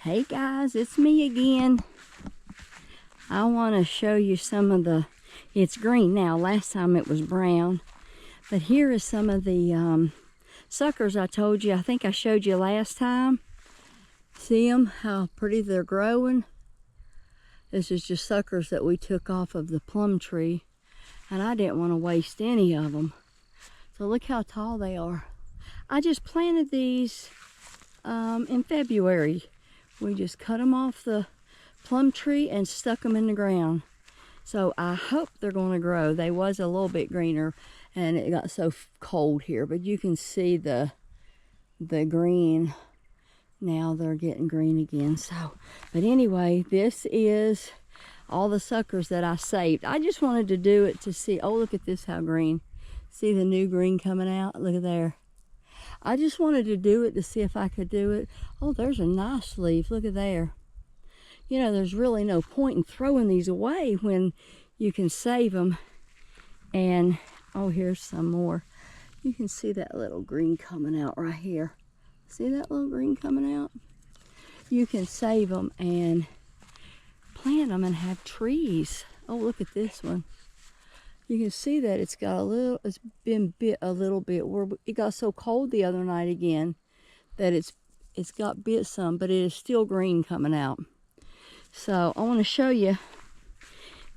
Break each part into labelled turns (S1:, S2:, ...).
S1: Hey guys, it's me again. I want to show you some of the, it's green now, last time it was brown. But here is some of the suckers I told you, I think I showed you last time. See them, how pretty they're growing? This is just suckers that we took off of the plum tree. And I didn't want to waste any of them. So look how tall they are. I just planted these in February. We just cut them off the plum tree and stuck them in the ground. So I hope they're going to grow. They was a little bit greener and it got so cold here, but you can see the green. Now they're getting green again. So, but anyway, this is all the suckers that I saved. I just wanted to do it to see, oh, look at this, how green. See the new green coming out? Look at there. I just wanted to do it to see if I could do it. Oh, there's a nice leaf. Look at there. You know, there's really no point in throwing these away when you can save them. And, oh, here's some more. You can see that little green coming out right here. See that little green coming out? You can save them and plant them and have trees. Oh, look at this one. You can see that it's got a little, it's been bit a little bit where it got so cold the other night again that it's got bit some, but it is still green coming out. So I want to show you,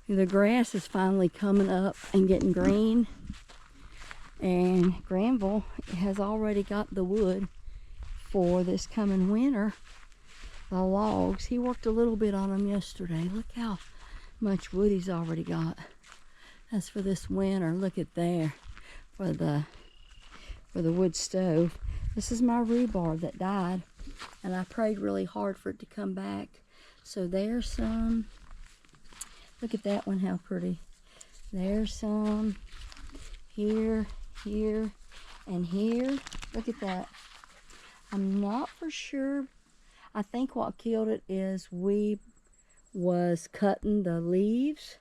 S1: the grass is finally coming up and getting green. And Granville has already got the wood for this coming winter. The logs, he worked a little bit on them yesterday. Look how much wood he's already got. That's for this winter. Look at there for the wood stove. This is my rhubarb that died, and I prayed really hard for it to come back. So there's some. Look at that one, how pretty. There's some here, here, and here. Look at that. I'm not for sure. I think what killed it is we was cutting the leaves.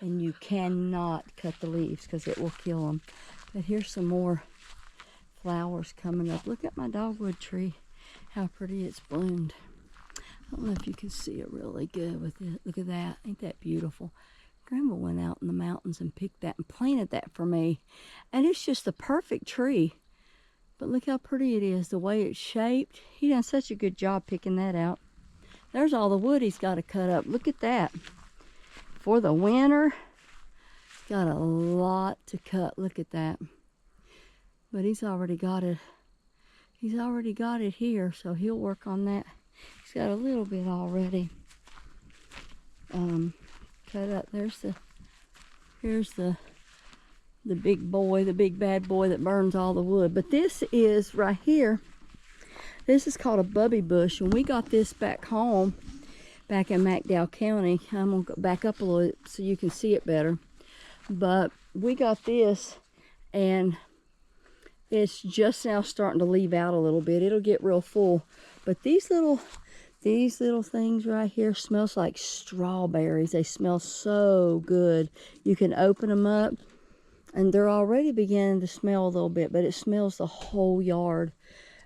S1: And you cannot cut the leaves because it will kill them. But here's some more flowers coming up. Look at my dogwood tree, how pretty it's bloomed. I don't know if you can see it really good with it. Look at that, ain't that beautiful? Grandma went out in the mountains and picked that and planted that for me. And it's just a perfect tree. But look how pretty it is, the way it's shaped. He done such a good job picking that out. There's all the wood he's got to cut up. Look at that. For the winter, got a lot to cut. Look at that. But he's already got it. He's already got it here, so he'll work on that. He's got a little bit already cut up. Here's the big boy, the big bad boy that burns all the wood. But this is right here. This is called a bubby bush, and we got this back home. Back in McDowell County. I'm going to go back up a little so you can see it better. But we got this, and it's just now starting to leave out a little bit. It'll get real full. But these little things right here smells like strawberries. They smell so good. You can open them up, and they're already beginning to smell a little bit, but it smells the whole yard.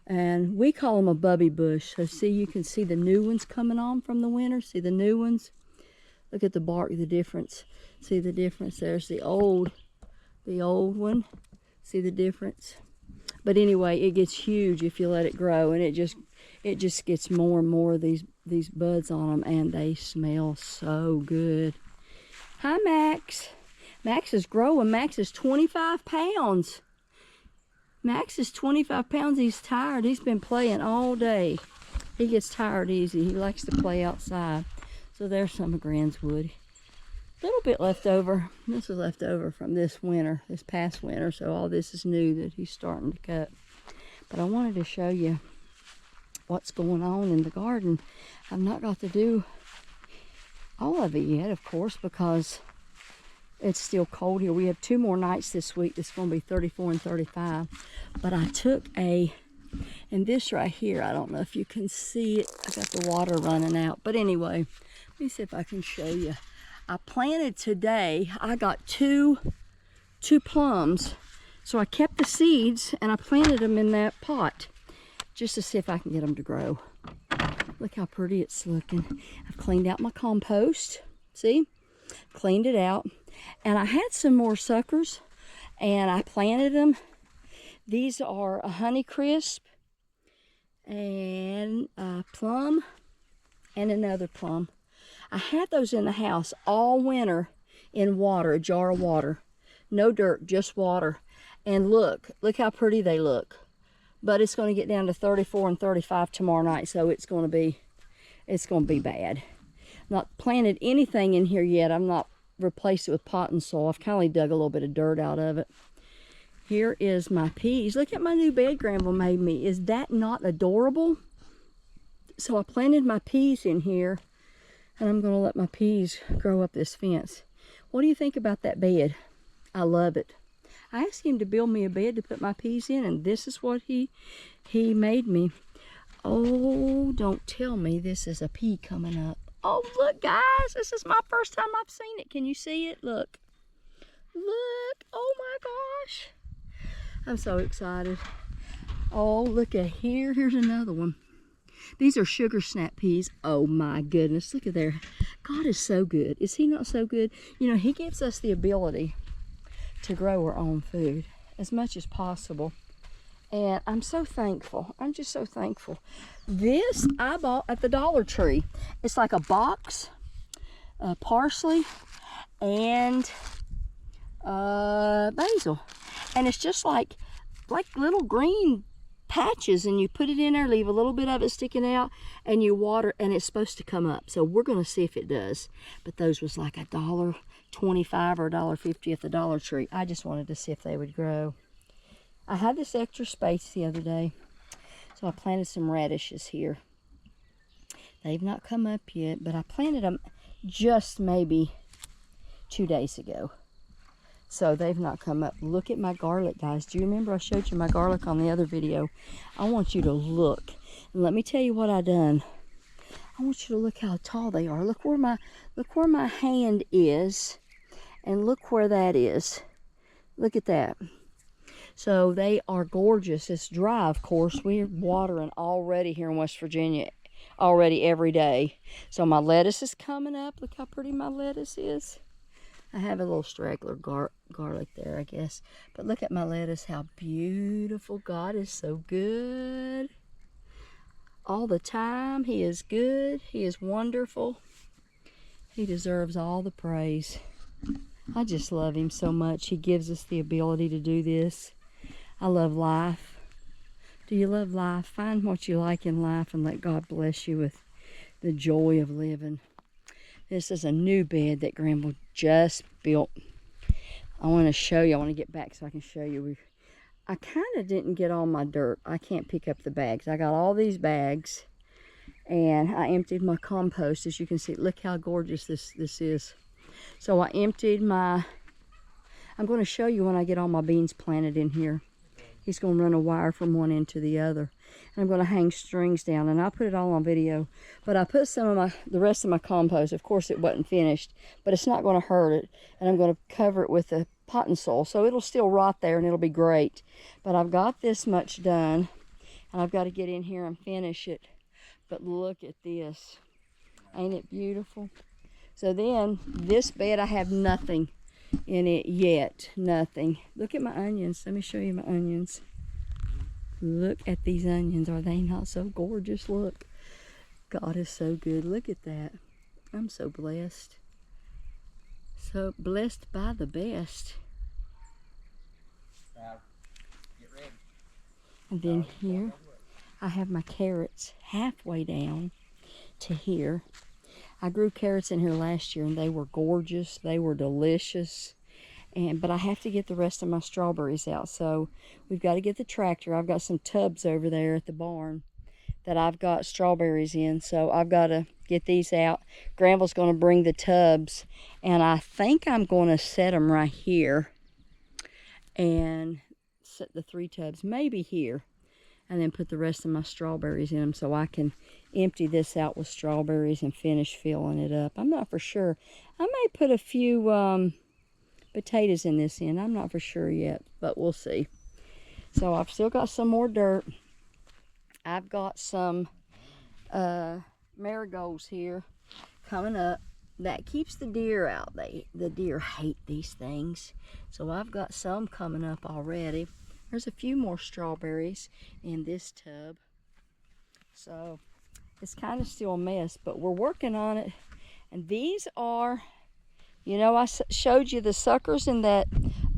S1: And we call them a bubby bush. So see, you can see the new ones coming on from the winter. See the new ones? Look at the bark, the difference. See the difference? There's the old one. See the difference? But anyway, it gets huge if you let it grow, and it just gets more and more of these buds on them, and they smell so good. Hi, Max. Max is growing. Max is 25 pounds. Max is 25 pounds. He's tired. He's been playing all day. He gets tired easy. He likes to play outside. So there's some of Gran's wood. A little bit left over. This is left over from this winter, this past winter. So all this is new that he's starting to cut. But I wanted to show you what's going on in the garden. I've not got to do all of it yet, of course, because it's still cold here. We have 2 more nights this week. It's going to be 34 and 35. But I took and this right here, I don't know if you can see it. I got the water running out. But anyway, let me see if I can show you. I planted today, I got two plums. So I kept the seeds and I planted them in that pot just to see if I can get them to grow. Look how pretty it's looking. I've cleaned out my compost. See? Cleaned it out. And I had some more suckers, and I planted them. These are a Honeycrisp and a plum and another plum. I had those in the house all winter in water, a jar of water. No dirt, just water. And look how pretty they look. But it's going to get down to 34 and 35 tomorrow night, so it's going to be bad. Not planted anything in here yet. I'm not replaced it with pot and soil. I've kind of dug a little bit of dirt out of it. Here is my peas. Look at my new bed Granville made me. Is that not adorable? So I planted my peas in here, and I'm going to let my peas grow up this fence. What do you think about that bed? I love it. I asked him to build me a bed to put my peas in, and this is what he made me. Oh, don't tell me this is a pea coming up. Oh, look, guys. This is my first time I've seen it. Can you see it? Look. Look. Oh, my gosh. I'm so excited. Oh, look at here. Here's another one. These are sugar snap peas. Oh, my goodness. Look at there. God is so good. Is he not so good? You know, he gives us the ability to grow our own food as much as possible. And I'm so thankful. I'm just so thankful. This I bought at the Dollar Tree. It's like a box, parsley, and basil. And it's just like little green patches, and you put it in there, leave a little bit of it sticking out, and you water, and it's supposed to come up. So we're going to see if it does. But those was like $1.25 or $1.50 at the Dollar Tree. I just wanted to see if they would grow. I had this extra space the other day, so I planted some radishes here. They've not come up yet, but I planted them just maybe 2 days ago. So they've not come up. Look at my garlic, guys. Do you remember I showed you my garlic on the other video? I want you to look. And let me tell you what I done. I want you to look how tall they are. Look where my hand is, and look where that is. Look at that. So they are gorgeous. It's dry, of course. We're watering already here in West Virginia, already every day. So my lettuce is coming up. Look how pretty my lettuce is. I have a little straggler garlic there, I guess. But look at my lettuce, how beautiful. God is so good. All the time, he is good. He is wonderful. He deserves all the praise. I just love him so much. He gives us the ability to do this. I love life. Do you love life? Find what you like in life and let God bless you with the joy of living. This is a new bed that Granville just built. I want to show you. I want to get back so I can show you. I kind of didn't get all my dirt. I can't pick up the bags. I got all these bags, and I emptied my compost. As you can see, look how gorgeous this is. So I emptied my... I'm going to show you when I get all my beans planted in here. He's going to run a wire from one end to the other. And I'm going to hang strings down, and I'll put it all on video. But I put the rest of my compost. Of course, it wasn't finished, but it's not going to hurt it. And I'm going to cover it with a pot and soil, so it'll still rot there, and it'll be great. But I've got this much done, and I've got to get in here and finish it. But look at this. Ain't it beautiful? So then, this bed, I have nothing in it yet. Nothing. Look at my onions. Let me show you my onions. Look at these onions. Are they not so gorgeous? Look. God is so good. Look at that. I'm so blessed. So blessed by the best.
S2: Get ready.
S1: And then here, I have my carrots halfway down to here. I grew carrots in here last year, and they were gorgeous. They were delicious. But I have to get the rest of my strawberries out, so we've got to get the tractor. I've got some tubs over there at the barn that I've got strawberries in, so I've got to get these out. Granville's going to bring the tubs, and I think I'm going to set them right here and set the 3 tubs maybe here, and then put the rest of my strawberries in them so I can empty this out with strawberries and finish filling it up. I'm not for sure. I may put a few potatoes in this end. I'm not for sure yet, but we'll see. So I've still got some more dirt. I've got some marigolds here coming up. That keeps the deer out. The deer hate these things. So I've got some coming up already. There's a few more strawberries in this tub. So it's kind of still a mess, but we're working on it. And these are, you know, I showed you the suckers in that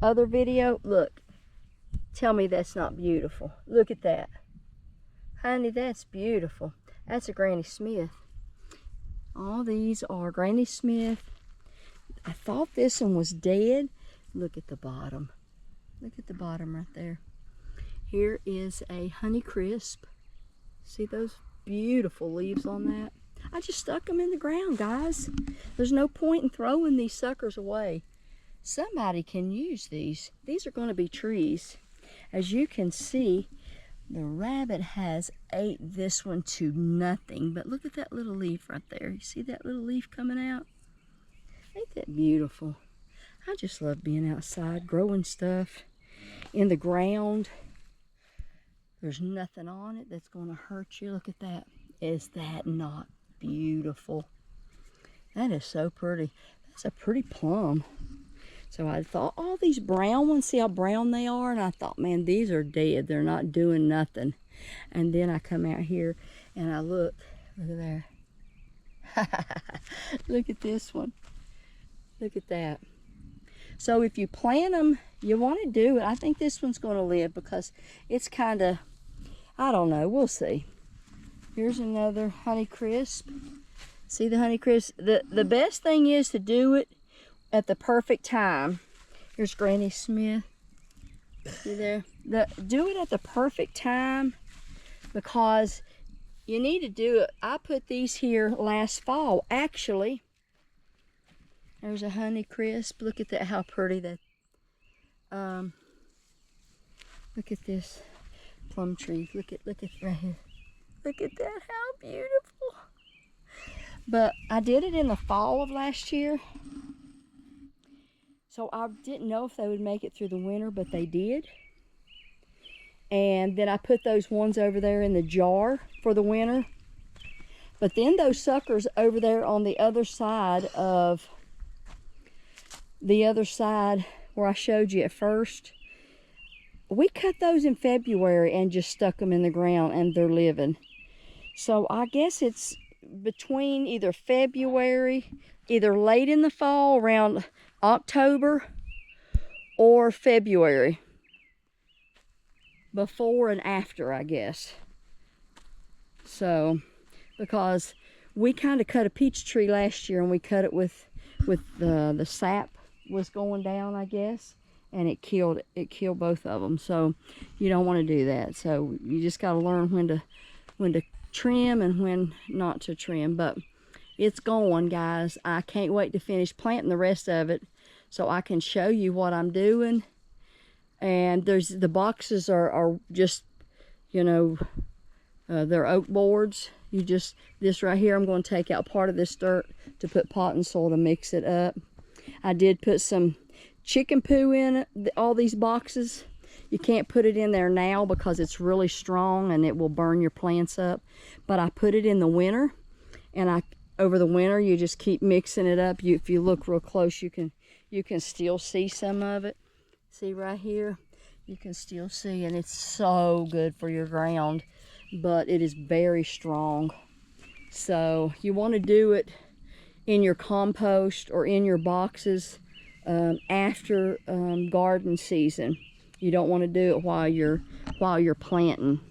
S1: other video. Look, tell me that's not beautiful. Look at that. Honey, that's beautiful. That's a Granny Smith. All these are Granny Smith. I thought this one was dead. Look at the bottom. Look at the bottom right there. Here is a Honeycrisp. See those beautiful leaves on that? I just stuck them in the ground, guys. There's no point in throwing these suckers away. Somebody can use these. These are going to be trees. As you can see, the rabbit has ate this one to nothing. But look at that little leaf right there. You see that little leaf coming out? Ain't that beautiful? I just love being outside, growing stuff in the ground. There's nothing on it that's going to hurt you. Look at that. Is that not beautiful? That is so pretty. That's a pretty plum. So I thought, all these brown ones, see how brown they are? And I thought, man, these are dead. They're not doing nothing. And then I come out here and I look. Look at there. Look at this one. Look at that. So if you plant them, you want to do it. I think this one's going to live because it's kind of, I don't know. We'll see. Here's another Honeycrisp. See the Honeycrisp? The best thing is to do it at the perfect time. Here's Granny Smith. See there? Do it at the perfect time because you need to do it. I put these here last fall. Actually, there's a Honeycrisp. Look at that, how pretty that. Look at this plum tree. Look at right here. Look at that, how beautiful. But I did it in the fall of last year. So I didn't know if they would make it through the winter, but they did. And then I put those ones over there in the jar for the winter. But then those suckers over there on the other side where I showed you at first, we cut those in February and just stuck them in the ground and they're living. So I guess it's between either February, either late in the fall around October, or February, before and after, I guess. So because we kind of cut a peach tree last year and we cut it with the sap was going down, I guess, and it killed both of them. So you don't want to do that. So you just got to learn when to trim and when not to trim. But it's going, guys. I can't wait to finish planting the rest of it so I can show you what I'm doing. And the boxes are just, you know, they're oak boards. This right here, I'm going to take out part of this dirt to put pot and soil to mix it up. I did put some chicken poo in it, all these boxes. You can't put it in there now because it's really strong and it will burn your plants up. But I put it in the winter, and over the winter you just keep mixing it up. If you look real close, you can still see some of it. See right here, you can still see, and it's so good for your ground, but it is very strong. So you want to do it in your compost or in your boxes after garden season. You don't want to do it while you're planting.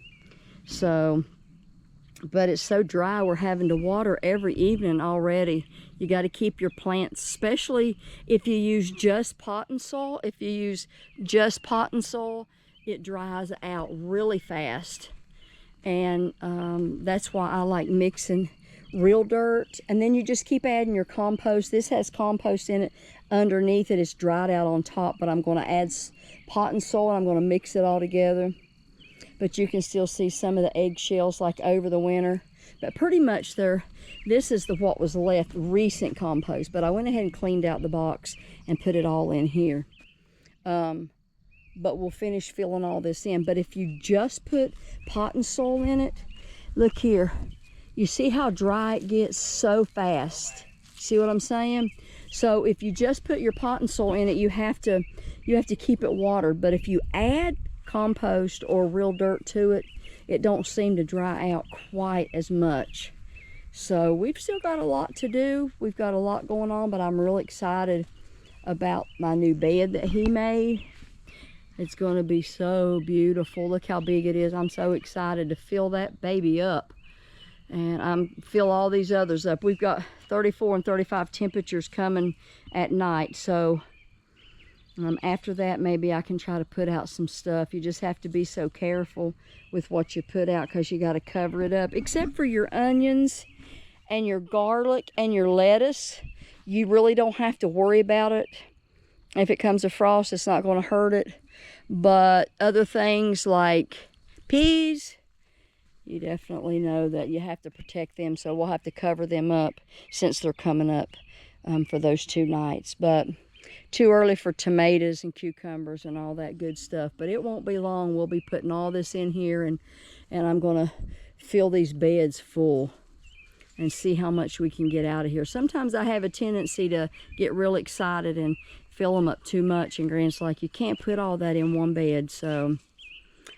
S1: So, but it's so dry, we're having to water every evening already. You got to keep your plants, especially if you use just pot and soil. If you use just pot and soil, it dries out really fast. And that's why I like mixing real dirt. And then you just keep adding your compost. This has compost in it underneath it. It's dried out on top, but I'm going to add pot and soil. I'm going to mix it all together. But you can still see some of the eggshells like over the winter. But pretty much this is what was left, recent compost. But I went ahead and cleaned out the box and put it all in here. But we'll finish filling all this in. But if you just put pot and soil in it, look here. You see how dry it gets so fast? See what I'm saying? So if you just put your potting soil in it, you have to keep it watered. But if you add compost or real dirt to it, it don't seem to dry out quite as much. So we've still got a lot to do. We've got a lot going on, but I'm really excited about my new bed that he made. It's going to be so beautiful. Look how big it is. I'm so excited to fill that baby up. And I'm fill all these others up. We've got 34 and 35 temperatures coming at night. So after that, maybe I can try to put out some stuff. You just have to be so careful with what you put out because you got to cover it up. Except for your onions and your garlic and your lettuce, you really don't have to worry about it. If it comes to frost, it's not going to hurt it. But other things like peas, you definitely know that you have to protect them. So we'll have to cover them up since they're coming up for those 2 nights. But too early for tomatoes and cucumbers and all that good stuff. But it won't be long. We'll be putting all this in here, and I'm going to fill these beds full and see how much we can get out of here. Sometimes I have a tendency to get real excited and fill them up too much, and Grant's like, you can't put all that in one bed. So,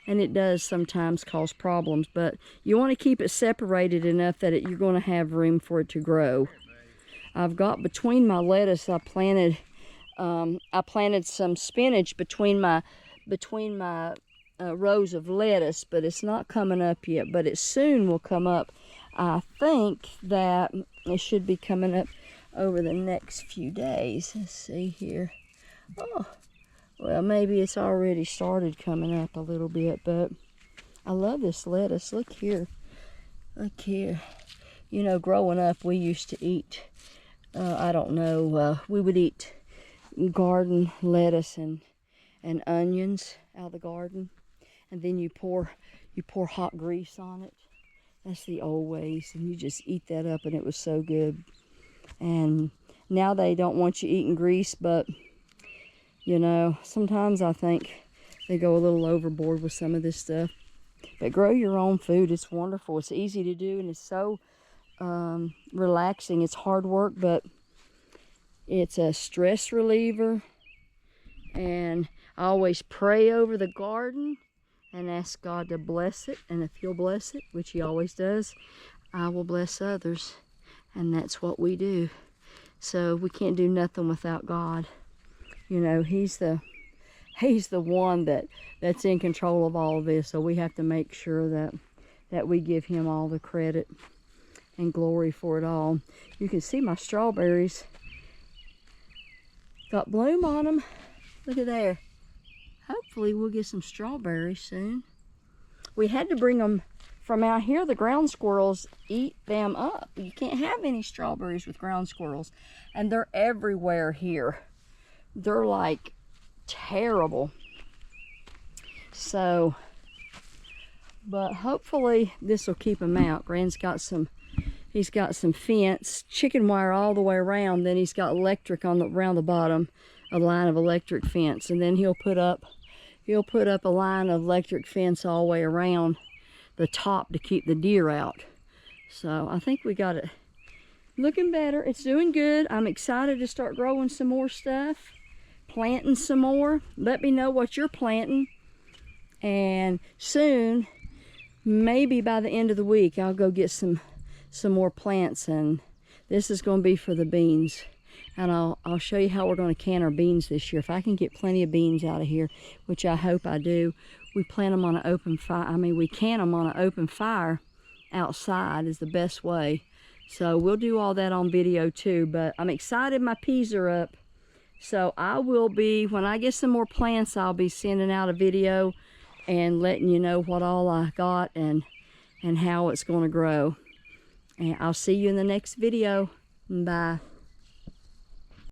S1: and it does sometimes cause problems, but you want to keep it separated enough that you're going to have room for it to grow. I've got between my lettuce, I planted some spinach between my rows of lettuce, but it's not coming up yet, but it soon will come up. I think that it should be coming up over the next few days. Let's see here. Oh, well, maybe it's already started coming up a little bit, but I love this lettuce. Look here. Look here. You know, growing up, we used to eat, I don't know, we would eat garden lettuce and onions out of the garden, and then you pour hot grease on it. That's the old ways, and you just eat that up, and it was so good. And now they don't want you eating grease, but you know, sometimes I think they go a little overboard with some of this stuff. But grow your own food. It's wonderful. It's easy to do, and it's so relaxing. It's hard work, but it's a stress reliever. And I always pray over the garden and ask God to bless it. And if He'll bless it, which He always does, I will bless others. And that's what we do. So we can't do nothing without God. You know, He's the one that's in control of all of this. So we have to make sure that we give Him all the credit and glory for it all. You can see my strawberries got bloom on them. Look at there. Hopefully we'll get some strawberries soon. We had to bring them from out here. The ground squirrels eat them up. You can't have any strawberries with ground squirrels, and they're everywhere here. They're like terrible. So, but hopefully this will keep them out. Grand's got he's got some fence, chicken wire all the way around. Then he's got electric around the bottom, a line of electric fence, and then he'll put up a line of electric fence all the way around the top to keep the deer out. So I think we got it looking better. It's doing good. I'm excited to start growing some more stuff, planting some more. Let me know what you're planting, and soon, maybe by the end of the week, I'll go get some more plants, and this is going to be for the beans. And I'll show you how we're going to can our beans this year. If I can get plenty of beans out of here, which I hope I do, we plant them on an open fire. I mean, we can them on an open fire outside is the best way. So we'll do all that on video too. But I'm excited my peas are up. So I will be, when I get some more plants, I'll be sending out a video and letting you know what all I got and how it's going to grow. And I'll see you in the next video. Bye.